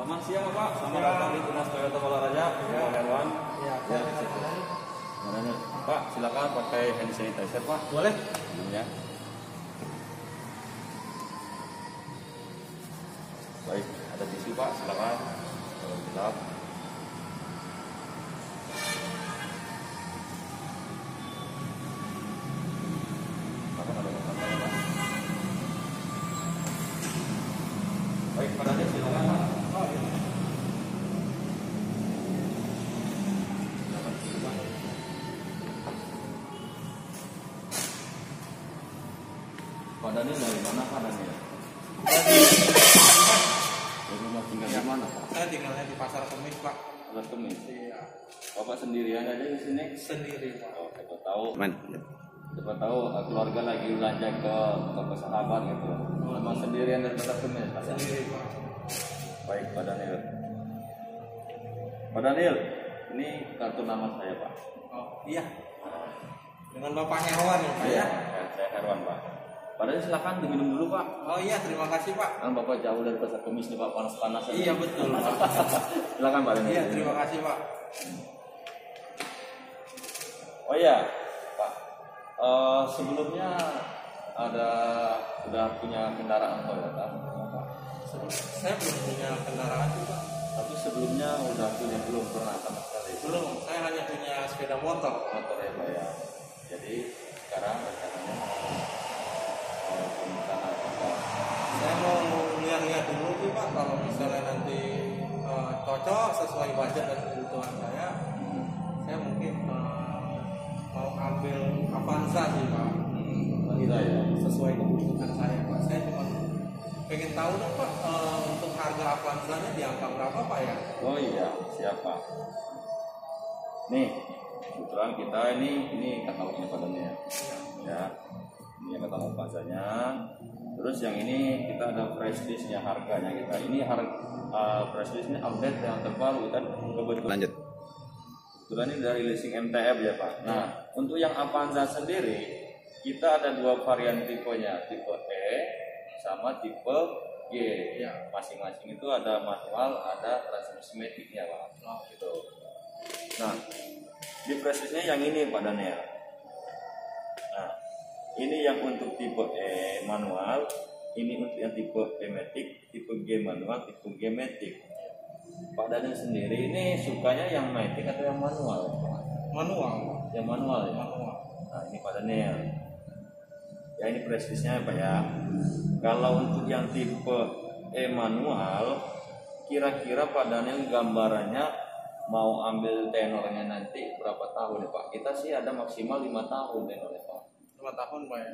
Selamat siang Pak, selamat datang di Tunas Toyota Balaraja, Pak Herwan. Ya, Pak, silakan pakai hand sanitizer Pak. boleh. Ya. Baik, ada tisu Pak, silakan. Kalau gelap. Kapan ada makanannya Pak? Baik, pada silakan Pak. Oh, iya. Pak Daniel dari mana Pak Daniel? Dari rumah tinggal di mana Pak? Saya tinggalnya di Pasar Kemis, Pak. Alat Kemis. Iya, Bapak sendirian aja di sini? sendiri, Pak. Oh, siapa tahu keluarga lagi belanja ke toko sahabat gitu. Memang sendirian dari Pasar Kemis. Pak? Sendiri, Pak. Baik, Pak Daniel. Pak Daniel, ini kartu nama saya Pak. Oh, iya. Dengan Bapak Herwan ya, Pak ya? Saya Herwan Pak. Pak Daniel silakan diminum dulu Pak. Oh iya, terima kasih, Pak. Kan Bapak jauh dari Pasar Kemis nih Pak, panas-panas. Iya, betul, Pak. Silakan Pak Daniel. Iya, terima kasih, Pak. Oh iya, Pak. Sebelumnya udah punya kendaraan Toyota, Pak. Saya belum punya kendaraan juga. Tapi sebelumnya udah punya belum pernah sama sekali. Belum, saya hanya punya sepeda motor. Motor ya Pak ya. Jadi sekarang rencananya mau rencana apa? Saya mau lihat-lihat dulu sih, Pak. Kalau misalnya nanti cocok sesuai budget dan kebutuhan saya mungkin mau ambil Avanza sih, Pak. Kita ya. Sesuai kebutuhan saya, Pak. Saya cuma pengen tahu dong, Pak, untuk harga Avanza-nya di angka berapa, Pak ya? Oh iya, siapa? Nih, kebetulan kita ini katalognya Pak Daniel. Ya, ini yang katalog bahasanya. Terus yang ini kita ada price listnya, harganya kita. Ini price listnya update yang terbaru kan kebetulan. Lanjut. Kebetulan ini dari leasing MTF ya Pak. Nah, untuk yang Avanza sendiri kita ada dua varian tipenya, tipe E sama tipe G. Ya. Masing-masing itu ada manual, ada transmisi maticnya Pak. Oh, Gitu. Nah, di presisnya yang ini Pak Daniel. Nah, ini yang untuk tipe E manual, ini untuk yang tipe E matic, tipe G manual, tipe G matic. Pak Daniel sendiri ini sukanya yang matic atau yang manual? Pak? manual. Yang manual ya. Manual. Nah, ini Pak Daniel. Ya ini presisnya Pak ya. Kalau untuk yang tipe E manual, kira-kira Pak Daniel gambarannya mau ambil tenornya nanti berapa tahun ya Pak? Kita sih ada maksimal 5 tahun tenornya Pak. 5 tahun, Pak ya?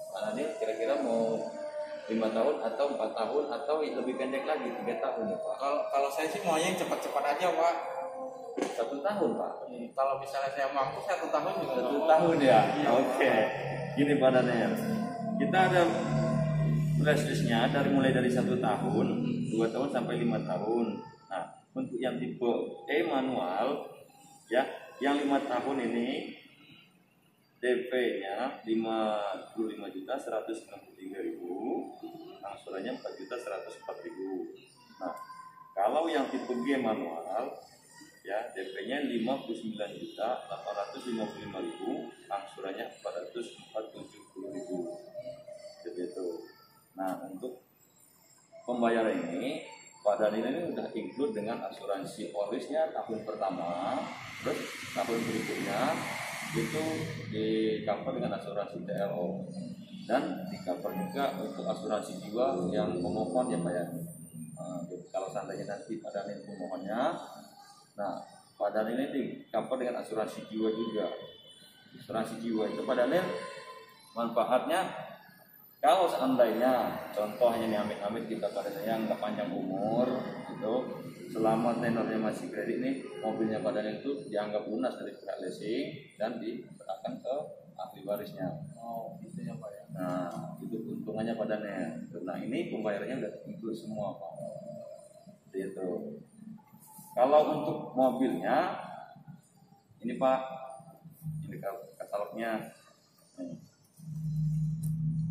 Pak Daniel kira-kira mau 5 tahun atau 4 tahun atau lebih pendek lagi 3 tahun ya Pak? Kalau saya sih maunya yang cepat-cepat aja, Pak. 1 tahun Pak? Kalau misalnya saya mampu 1 tahun juga 1 mau. tahun ya? Iya. Oke. Gini Pak Daniel, kita ada flashdisknya mulai dari 1 tahun, 2 tahun sampai 5 tahun. Nah, untuk yang tipe E manual, ya, yang 5 tahun ini DP-nya 55.163.000, angsurannya 4.104.000. Nah, kalau yang tipe G manual, ya DP-nya 59.855.000, angsurannya 447.000. Jadi itu. Nah, untuk pembayaran ini Pak Daniel ini udah include dengan asuransi polisnya tahun pertama, terus tahun berikutnya itu di cover dengan asuransi TLO dan di cover juga untuk asuransi jiwa yang pemohon ya Pak ya. Jadi kalau seandainya nanti Pak Daniel pemohonnya, nah Pak Daniel ini di cover dengan asuransi jiwa juga. Asuransi jiwa itu Pak Daniel manfaatnya kalau seandainya contohnya nih amit-amit kita pada yang nggak panjang umur gitu, selama tenornya masih kredit nih, mobilnya Pak Daniel itu dianggap lunas dari pihak leasing dan diserahkan ke ahli warisnya. Oh, gitu ya, Pak ya. Nah, itu keuntungannya Pak Daniel. Nah, ini pembayarannya udah include semua Pak. Itu. Kalau untuk mobilnya, ini Pak, ini katalognya.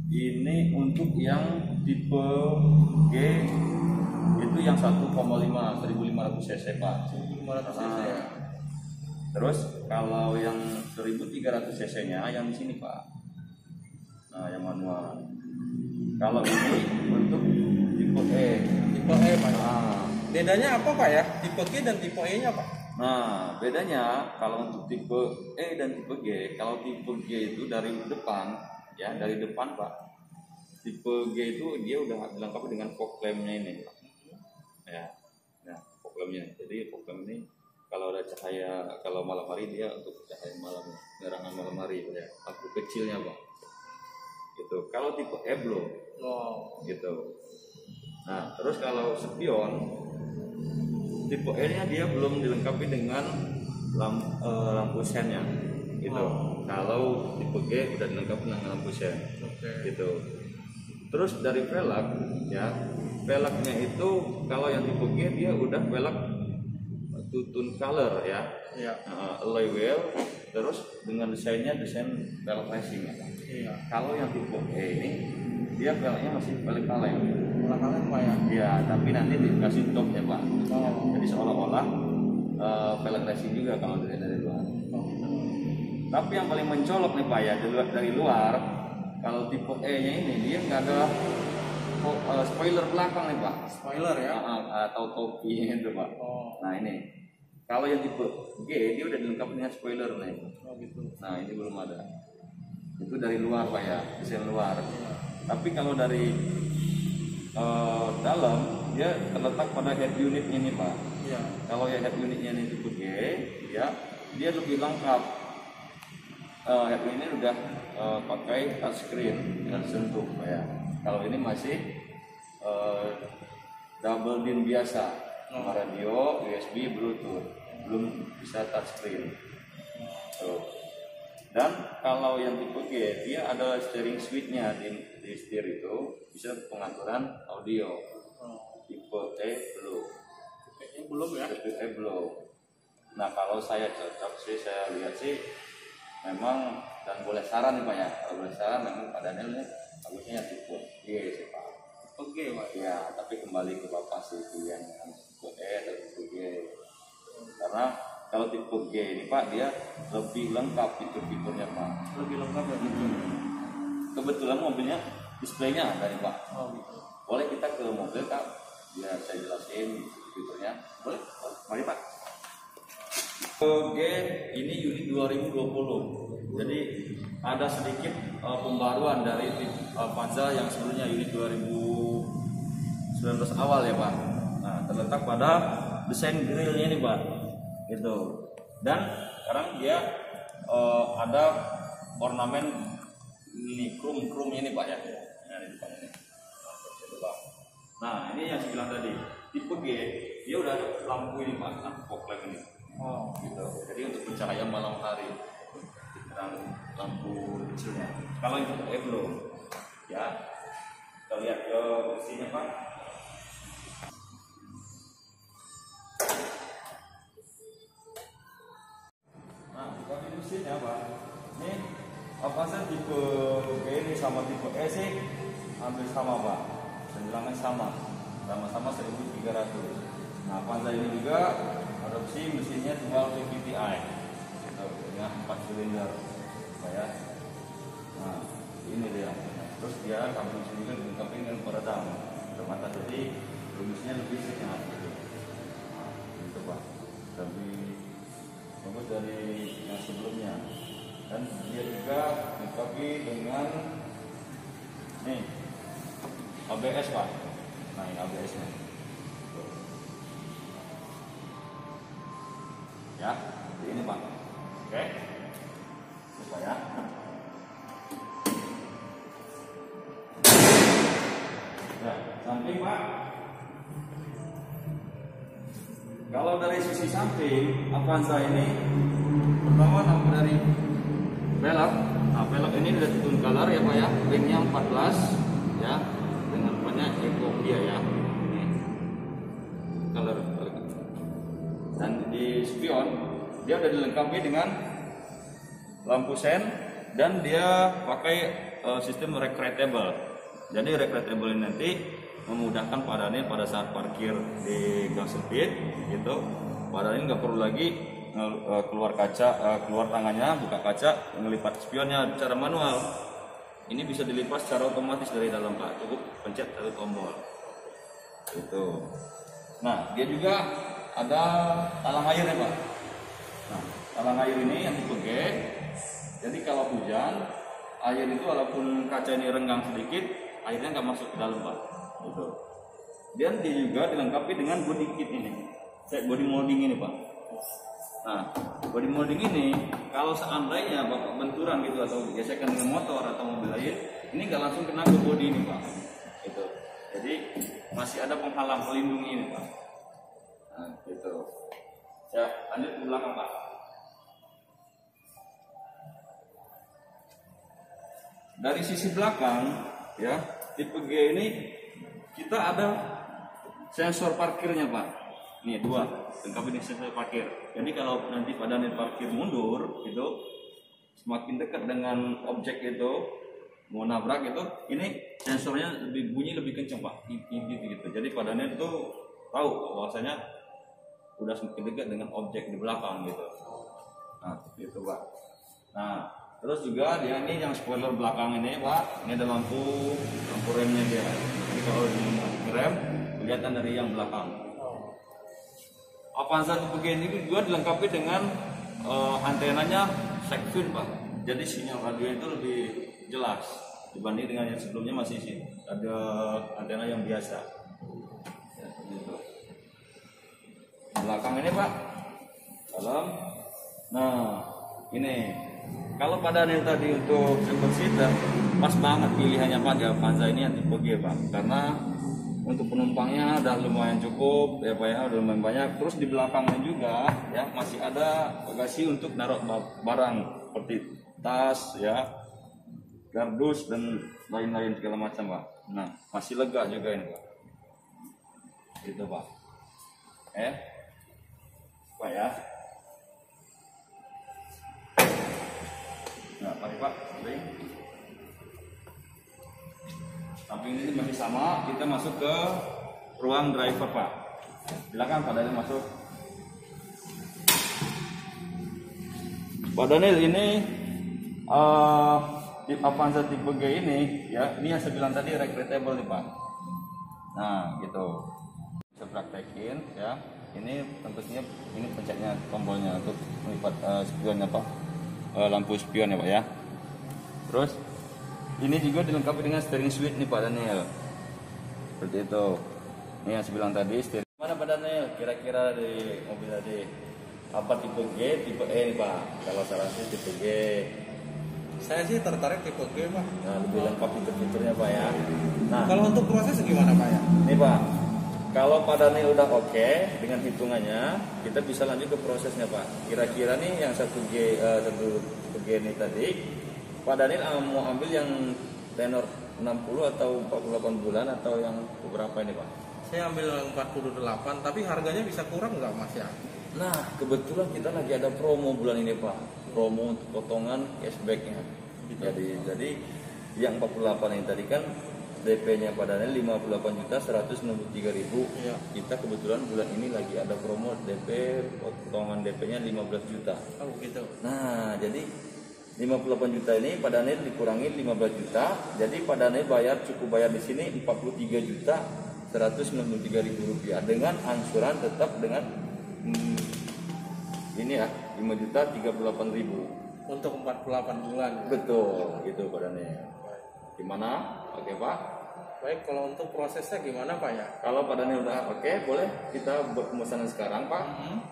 Ini untuk yang tipe G itu itu yang 1,5 1500 cc Pak. 1500 cc ya. Terus kalau yang 1300 cc nya yang di sini Pak. Nah yang manual. Kalau ini untuk tipe E. Tipe E Pak. Nah, Bedanya apa Pak ya? Tipe G dan tipe E nya Pak? Nah, bedanya kalau untuk tipe E dan tipe G, kalau tipe G itu dari depan, ya dari depan Pak. Tipe G itu dia udah dilengkapi dengan fog lamp-nya ini, Pak. Ya, nah fog lamp-nya. Jadi fog lamp ini kalau ada cahaya, kalau malam hari dia untuk cahaya malam, penerangan malam hari, ya. Lampu kecilnya Pak. Gitu. Kalau tipe E belum, gitu. Nah, terus kalau spion tipe E-nya dia belum dilengkapi dengan lampu sennya, gitu. Kalau tipe G udah dilengkapi dengan lampu sen, gitu. Terus dari velg, ya, velgnya itu kalau yang tipe G dia udah velg two-tone color, ya, alloy wheel, terus dengan desain velg racing, ya. Kalau yang tipe E ini dia velgnya masih velg kaleng. Pak ya? Iya, tapi nanti dikasih top ya Pak. Jadi seolah-olah velg racing juga kalau dari luar. Tapi yang paling mencolok nih Pak ya dari luar, kalau tipe E-nya ini dia nggak ada spoiler belakang nih Pak. Spoiler ya? Atau topi itu Pak. Nah ini, kalau yang tipe G dia udah dilengkapi dengan spoiler nih. Gitu. Nah ini belum ada. Itu dari luar Pak ya, desain luar. Tapi kalau dari dalam dia terletak pada head unitnya nih Pak. Iya. Kalau ya head unitnya ini tipe G, ya dia lebih lengkap. Head unit ini udah pakai touchscreen dan sentuh Pak ya. Kalau ini masih double DIN biasa, sama radio, USB, Bluetooth, belum bisa touchscreen. Dan kalau yang tipe G dia ada steering switch-nya di setir itu bisa pengaturan audio. Tipe E belum. Tipe E belum ya? Tipe E belum. Nah kalau saya cocok sih, saya lihat sih memang, dan boleh saran nih Pak ya, kalau boleh saran memang Pak Daniel nih bagusnya tipe G sih Pak. Oke Pak. Ya tapi kembali ke Bapak sih pilihan tipe E atau tipe G. Karena kalau tipe G ini Pak dia lebih lengkap fitur-fiturnya Pak. Lebih lengkap ya? Kebetulan mobilnya displaynya ada nih Pak. Gitu. Boleh kita ke mobil Kak, biar saya jelasin fiturnya. Boleh? Mari Pak. G ini unit 2020. Jadi ada sedikit pembaruan dari Avanza yang sebelumnya unit 2019 awal ya Pak. Nah terletak pada desain grillnya nih Pak. Gitu. Dan sekarang dia ada ornamen ini chrome ini Pak ya. Nah, di depan ini. Nah, ini yang saya bilang tadi. Tipe G dia udah ada lampu ini Pak, lampu fog lamp ini. Gitu. Jadi untuk pencahaya malam hari. Lampu kecilnya. Kalau itu E belum. Ya. Kita lihat ke mesinnya Pak. Mesinnya Pak, ini Avanza tipe G ini sama tipe E sih hampir sama Pak, senilainya sama-sama 1300. Nah Avanza ini juga adopsi mesinnya dual VVT-i dengan 4 silinder ya. Nah ini dia, terus dia kampung juga dilengkapi dengan peredam bermata, jadi rumusnya lebih sehat gitu. Nah, gitu Pak, lebih bagus dari yang sebelumnya. Dan dia juga dilengkapi dengan nih ABS Pak. Nah ini ABS nya ya, ini Pak. Oke, coba ya. Ya, samping Pak. Kalau dari sisi samping Avanza ini pertama dari velg. Nah, velg ini udah two-tone color ya Pak ya. Ringnya 14 ya, dengan banyak Ecovia ya. Ini color. Dan di spion dia udah dilengkapi dengan lampu sen dan dia pakai sistem recreatable. Jadi recreatable ini nanti memudahkan Pak Daniel pada saat parkir di gang sempit gitu. Pak Daniel nggak perlu lagi keluar kaca, keluar tangannya, buka kaca, ngelipat spionnya secara manual. Ini bisa dilipat secara otomatis dari dalam Pak, cukup pencet satu tombol gitu. Nah, dia juga ada talang air ya Pak. Nah, talang air ini yang tipe G. Jadi kalau hujan, air itu walaupun kaca ini renggang sedikit, airnya nggak masuk ke dalam Pak. Gitu. Dan dia juga dilengkapi dengan body kit ini, body molding ini Pak. Nah, body molding ini kalau seandainya Bapak benturan gitu atau gesekan dengan motor atau mobil lain, ini nggak langsung kena ke body ini Pak. Gitu. Jadi masih ada penghalang pelindung ini Pak. Nah, gitu. Saya lanjut ke belakang Pak. Dari sisi belakang, ya, tipe G ini kita ada sensor parkirnya Pak. Nih 2, lengkapi dengan sensor parkir. Jadi kalau nanti pada parkir mundur, itu semakin dekat dengan objek itu mau nabrak itu, ini sensornya bunyi lebih kencang Pak. Gitu. Jadi pada itu tahu bahwasanya udah semakin dekat dengan objek di belakang gitu. Nah, gitu Pak. Nah, terus juga dia ini yang spoiler belakang ini Pak, ini ada lampu remnya dia. Jadi kalau rem kelihatan dari yang belakang. Avanza tipe G ini juga dilengkapi dengan antenanya Sekfin Pak. Jadi sinyal radio itu lebih jelas dibanding dengan yang sebelumnya masih ada antena yang biasa. Ya, gitu. Belakang ini Pak, dalam. Nah, ini kalau pada Daniel tadi untuk seven seater pas banget pilihannya Pak di Avanza ini yang tipe G Pak, karena untuk penumpangnya udah lumayan cukup ya Pak ya, udah lumayan banyak. Terus di belakangnya juga ya masih ada bagasi untuk naruh barang seperti tas ya, kardus dan lain-lain segala macam Pak. Nah, masih lega juga ini Pak. Gitu Pak. Pak ya. Nah, pakai Pak, samping ini masih sama, kita masuk ke ruang driver Pak. Silakan Pak Daniel masuk. Pak Daniel ini Avanza tipe G ini ya, ini yang saya bilang tadi rectable nih Pak. Nah, gitu. Saya praktekin ya. Ini tentunya ini pencetnya tombolnya untuk melipat spionnya Pak. Lampu spion ya Pak ya. Terus ini juga dilengkapi dengan steering switch nih Pak Daniel. Seperti itu. Ini yang saya bilang tadi steering. Mana Pak Daniel? Kira-kira di mobil tadi apa tipe G, tipe E nih Pak? Kalau saran saya tipe G. Saya sih tertarik tipe G Pak. Nah, lebih lengkap fitur-fiturnya Pak ya. Nah, kalau untuk proses gimana Pak ya? Nih Pak, kalau Pak Daniel udah oke dengan hitungannya, kita bisa lanjut ke prosesnya Pak. Kira-kira nih yang satu G ini tadi, Pak Daniel mau ambil yang tenor 60 atau 48 bulan atau yang beberapa ini Pak? Saya ambil 48, tapi harganya bisa kurang nggak Mas ya? Nah, kebetulan kita lagi ada promo bulan ini Pak. Promo untuk potongan cashbacknya. Jadi yang 48 ini tadi kan DP-nya Pak Daniel 58.193.000. Ya. Kita kebetulan bulan ini lagi ada promo DP, potongan DP-nya 15 juta. Oh gitu. Nah, jadi 58 juta ini Pak Daniel dikurangi 15 juta. Jadi Pak Daniel cukup bayar di sini 43.193.000 rupiah dengan angsuran tetap dengan ini ya 5.038.000 untuk 48 bulan. Betul, gitu Pak Daniel. Gimana? Oke Pak. Baik, kalau untuk prosesnya gimana Pak ya? Kalau Pak Daniel udah oke, boleh kita buat pemesanan sekarang Pak.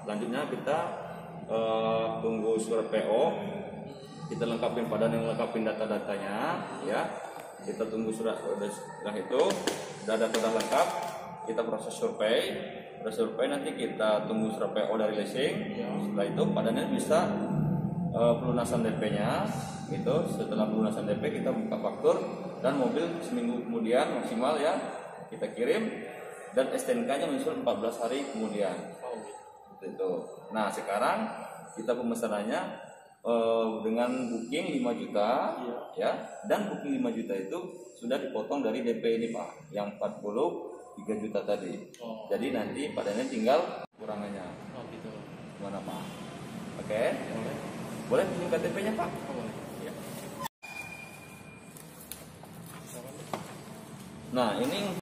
Lanjutnya kita tunggu surat PO. Kita lengkapin Pak Daniel, lengkapin data-datanya ya. Kita tunggu surat itu, data lengkap. Kita proses survei. Survei nanti kita tunggu surat PO dari leasing. Setelah itu Pak Daniel bisa pelunasan DP-nya. Itu setelah pelunasan DP kita buka faktur dan mobil seminggu kemudian maksimal ya kita kirim dan STNK-nya menyusul 14 hari kemudian. Itu. Nah sekarang kita pemesanannya dengan booking 5 juta ya, dan booking 5 juta itu sudah dipotong dari DP ini Pak, yang 43 juta tadi. Jadi nanti Pak Daniel tinggal kurangannya. Gitu. Gimana Pak? Oke? Boleh pinjam KTP-nya Pak? Boleh. Ya. Nah ini